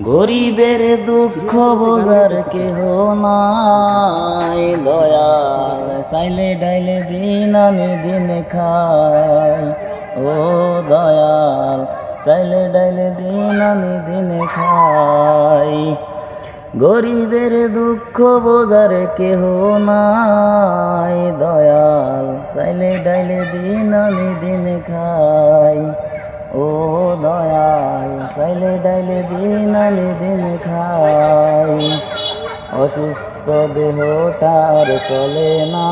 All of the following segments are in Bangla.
গরিবের দুঃখ বোঝার কেহ নাই, দয়াল চাইলে ডাইলে দিন আনি দিন খাই। ও দয়াল চাইলে ডাইলে দিন আনি দিন খাই। গরিবের দুঃখ বোঝার কেহ নাই, দয়াল চাইলে ডাইলে দিন আনি দিন খাই। ও দয়াল চাইলে ডাইলে দিন আনি দিন খাই। অসুস্থ দেহটা আর চলে না,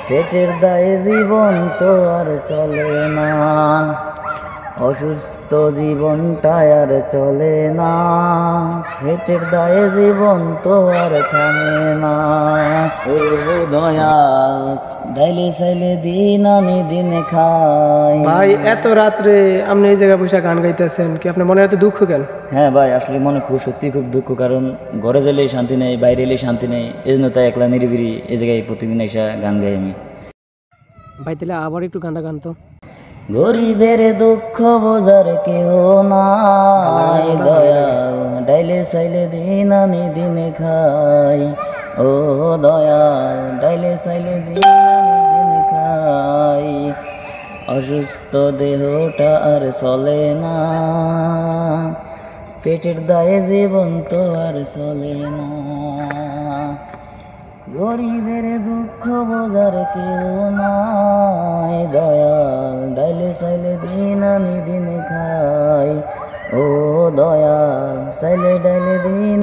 পেটের দায়ে জীবন তো আর চলে না। অসুস্থ জীবনটা আর চলে না, পেটের দায়ে জীবন তো আর থামে না। ও দয়াল ডাইলে চাইলে দিন আনি দিন খাই। ভাই এত রাত্রে আপনি এই জায়গায় বসে গান গাইতেছেন, কি আপনার মনে এত দুঃখ কেন? হ্যাঁ ভাই, আসলে মনে খুব সত্যি খুব দুঃখ, কারণ ঘরে গেলেই শান্তি নেই, বাইরে এলেই শান্তি নেই। এই জন্য তাই একলা নিরিবিরি এই জায়গায় প্রতিদিন এসে গান গাই আমি। ভাই তাহলে আবার একটু গানটা গান তো। গরিবের দুঃখ বোঝার কেহ নাই, দয়াল ডাইলে চাইলে দিন আনি দিন খাই। ও দয়াল ডাইলে চাইলে দিন আনি দিন খাই। অসুস্থ দেহটা আর চলে না, পেটের দায়ে জীবন তো আর চলে না। গরিবের দুঃখ বোঝার কেউ নাই, দয়াল ডাইলে চাইলে দিন আনি দিন খাই। ও দয়াল চাইলে ডাইলে দিন